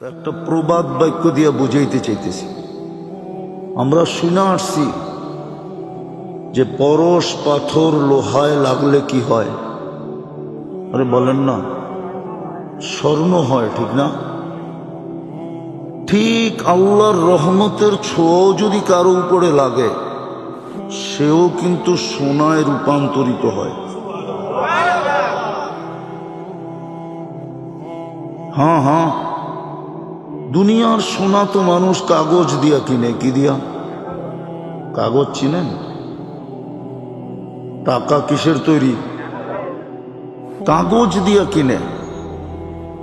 একটা প্রবাদ বাক্য দিয়ে বুঝাইতে চাইতেছি। আমরা শুনে আসছি যে পরশ পাথর লোহায় লাগলে কি হয়? আরে বলেন না, স্বর্ণ হয়, ঠিক না? ঠিক আল্লাহর রহমতের ছোঁয়াও যদি কারো উপরে লাগে, সেও কিন্তু সোনায় রূপান্তরিত হয়। হ্যাঁ হ্যাঁ, দুনিয়ার সোনা তো মানুষ কাগজ দিয়া কিনে। কি দিয়া? কাগজ চিনেন? টাকা কিসের তৈরি? কাগজ দিয়া কিনে।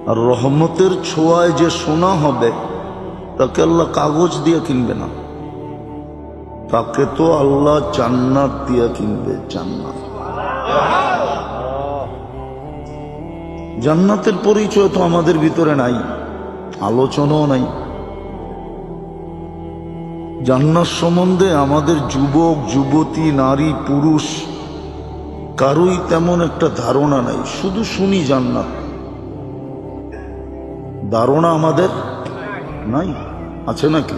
আর রহমতের ছোঁয়ায় যে সোনা হবে, তাকে আল্লাহ কাগজ দিয়া কিনবে না, তাকে তো আল্লাহ জান্নাত দিয়া কিনবে। জান্নাত, জান্নাতের পরিচয় তো আমাদের ভিতরে নাই, আলোচনাও নাই। জান্নাত সম্বন্ধে আমাদের যুবক যুবতী নারী পুরুষ কারোই তেমন একটা ধারণা নাই। শুধু শুনি জান্নাত, ধারণা আমাদের নাই। আছে নাকি?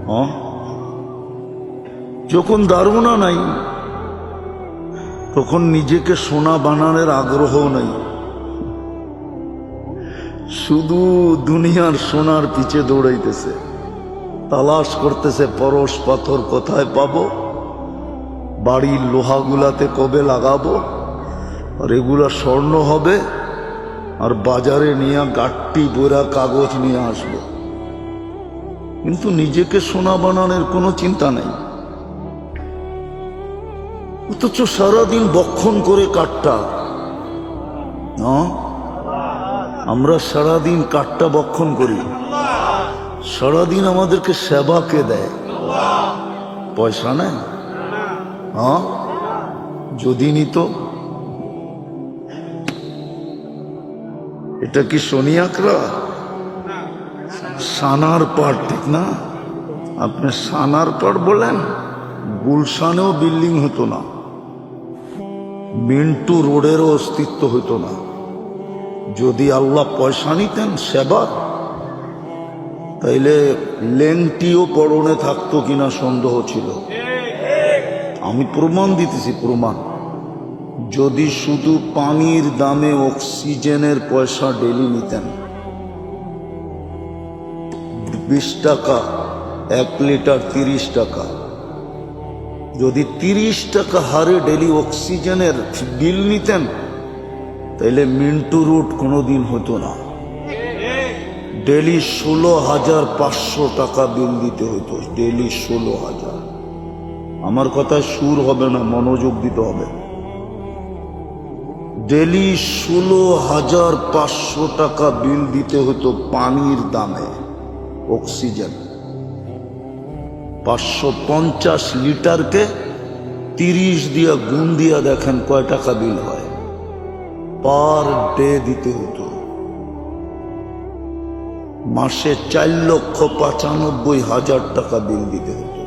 হ্যাঁ, যখন ধারণা নাই, তখন নিজেকে সোনা বানানোর আগ্রহ নাই। শুধু দুনিয়ার সোনার পিছে দৌড়াইতেছে, তালাশ করতেছে পরশ পাথর কোথায় পাবো, বাড়ির লোহাগুলাতে কবে লাগাবো, আর এগুলা স্বর্ণ হবে, আর বাজারে নিয়ে গাট্টি বইরা কাগজ নিয়ে আসবো। কিন্তু নিজেকে সোনা বানানোর কোনো চিন্তা নেই। অথচ সারাদিন বক্ষণ করে কাঠটা, আমরা সারাদিন কাঠটা বক্ষণ করি। সারাদিন আমাদেরকে সেবা কে দেয়? পয়সা নেয়? হ্যাঁ, যদি নিত। এটা কি সোনিয়াকরা? সানার পাড়, ঠিক না? আপনি সানার পাড় বলেন, গুলশানেও বিল্ডিং হতো না, মিন্টু রোডেরও অস্তিত্ব হতো না, যদি আল্লাহ পয়সা নিতেন সেবা। তাইলে লেংটিও পরনে থাকতো কিনা সন্দেহ ছিল। আমি প্রমাণ দিতেছি, প্রমাণ। যদি শুধু পানির দামে অক্সিজেনের পয়সা ডেলি নিতেন, 20 টাকা 1 লিটার, 30 টাকা, যদি 30 টাকা হারে ডেলি অক্সিজেনের বিল নিতেন, তাইলে মিন্টু রুট কোনোদিন হতো না। ডেলি 16,500 টাকা বিল দিতে হতো, ডেলি 16,000। আমার কথায় সুর হবে না, মনোযোগ দিতে হবে। ডেলি 16,500 টাকা বিল দিতে হতো পানির দামে, অক্সিজেন। 550 লিটারকে 30 দিয়া গুণ দিয়া দেখেন কয় টাকা বিল হয়। পার ডে দিতে হতো। মাসে 4,95,000 টাকা বিল দিতে হতো।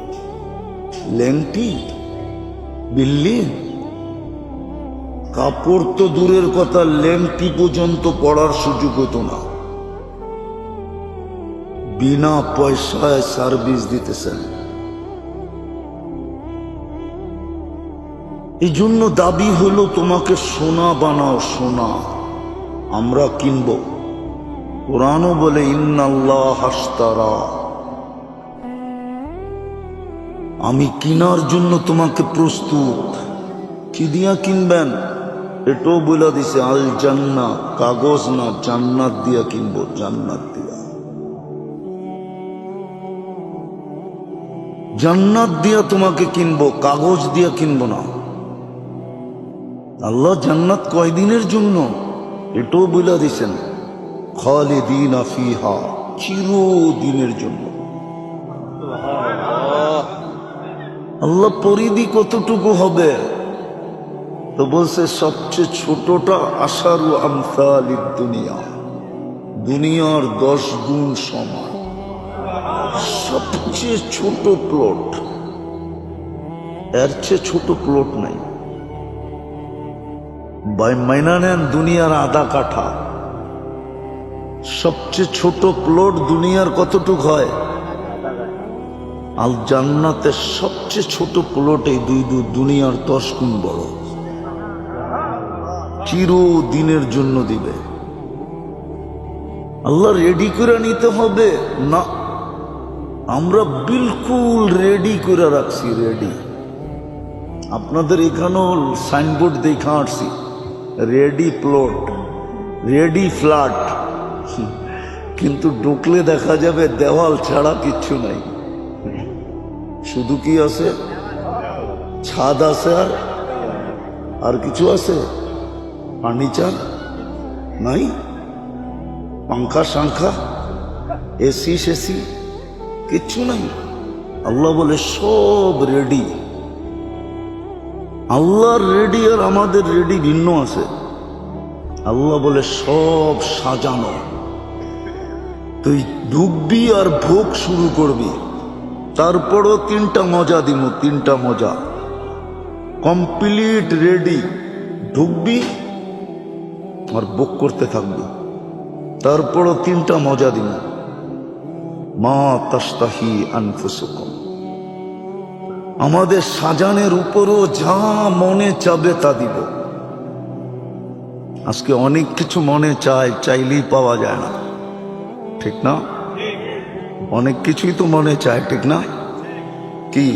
লেংটি, বিল্লি, কাপড় তো দূরের কথা, লেংটি পর্যন্ত পড়ার সুযোগ হতো না। বিনা পয়সায় সার্ভিস দিতেছেন। এই জন্য দাবি হলো তোমাকে সোনা বানাও, সোনা আমরা কিনব। কোরআনও বলে ইন্নাল্লাহ আশতারা, আমি কিনার জন্য তোমাকে প্রস্তুত। কি দিয়া কিনবেন? এটাও বলে দিছে আল জান্নাত, কাগজ না, জান্নাত দিয়া কিনবো, জান্নাত দিয়া। জান্নাত দিয়া তোমাকে কিনবো, কাগজ দিয়া কিনবো না। আল্লাহ জান্নাত কয়দিনের জন্য এটাও বলে দিছেন, খালিদিনা ফিহা, চিরদিনের জন্য। আল্লাহ পরিধি কতটুকু হবে? তো বলছে সবচেয়ে ছোটটা আশারু আমসালিদ দুনিয়া, দুনিয়ার 10 গুণ সমান। সবচেয়ে ছোট প্লট, এর চেয়ে ছোট প্লট নাই। মাইনা নেন দুনিয়ার আধা কাঠা, সবচেয়ে ছোট প্লট দুনিয়ার কতটুক হয়? আল জান্নাতের সবচেয়ে ছোট প্লট এই দুনিয়ার 10 গুণ বড়। চিরদিনের জন্য দিবে। আল্লাহ রেডি করে নিতে হবে না, আমরা বিলকুল রেডি করে রাখছি। রেডি, আপনাদের এখানেও সাইনবোর্ড দেখা আসছি, রেডি প্লট, রেডি ফ্ল্যাট, কিন্তু ঢুকলে দেখা যাবে দেওয়াল ছাড়া কিচ্ছু নাই। শুধু কি আছে? ছাদ আছে, আর কিছু আছে? ফার্নিচার নাই, পাঙ্খা সাংখা, এসি সেসি কিচ্ছু নাই। আল্লাহ বলে সব রেডি। আল্লাহর রেডি আর আমাদের রেডি ভিন্ন আছে। আল্লাহ বলে সব সাজানো, তুই ঢুকবি আর ভোগ শুরু করবি। তারপরও 3টা মজা দিব, 3টা মজা কমপ্লিট রেডি। ঢুকবি আর ভোগ করতে থাকবি, তারপরও 3টা মজা দিব। মা তাস্তাহি আনফুসুকুম, আমাদের সাজানের উপরও যা মনে চাবে তা দিব। আজকে অনেক কিছু মনে চায়, চাইলেই পাওয়া যায় না, ঠিক না? অনেক কিছুই তো মনে চায়, ঠিক না? কি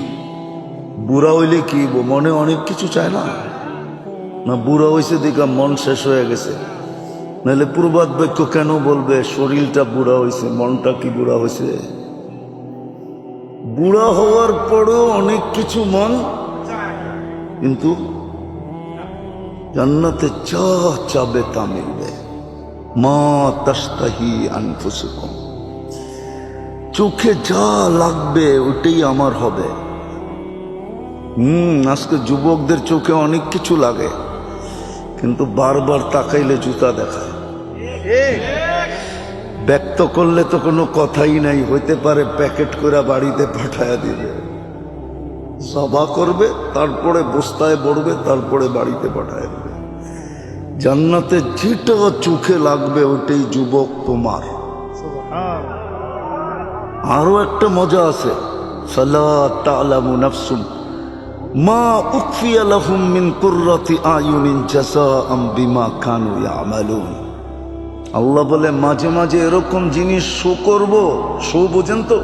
বুড়া হইলে কি মনে অনেক কিছু চায় না? না বুড়া হয়েছে দেখা মন শেষ হয়ে গেছে? নাহলে প্রবাদ বাক্য কেন বলবে শরীরটা বুড়া হয়েছে, মনটা কি বুড়া হয়েছে? বুড়া হওয়ার পরেও অনেক কিছু মন, কিন্তু জান্নাতে যা চাবে তা মিলবে। মা তাস্তাহি আনফুসুকুম, চোখে যা লাগবে ওটাই আমার হবে। আজকে যুবকদের চোখে অনেক কিছু লাগে, কিন্তু বারবার তাকাইলে জুতা দেখায়। ব্যক্ত করলে তো কোনো কথাই নাই, হইতে পারে প্যাকেট করে বাড়িতে পাঠায়া দিবে, সভা করবে, তারপরে বস্তায় ভরবে, তারপরে বাড়িতে পাঠায় দেবে। জান্নাতে যেটা চোখে লাগবে ওটাই যুবক তোমার। আরো একটা মজা আছে, ফালা তা'লামু নাফসুম মা উখফিয়া লাহুম মিন কুররাতি আয়ুনিন জাযাআম বিমা কানু ইয়ামালুন। আল্লাহ বলে মাঝে মাঝে এরকম জিনিস শো করব, শো বোঝেন তো,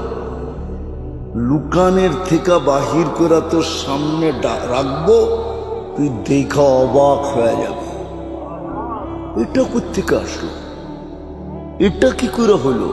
লুকানের থেকে বাহির করে তোর সামনে রাখবো, তুই দেখা অবাক হয়ে যাবে। এটা কোত্থেকে আসলো, এটা কি করে হলো?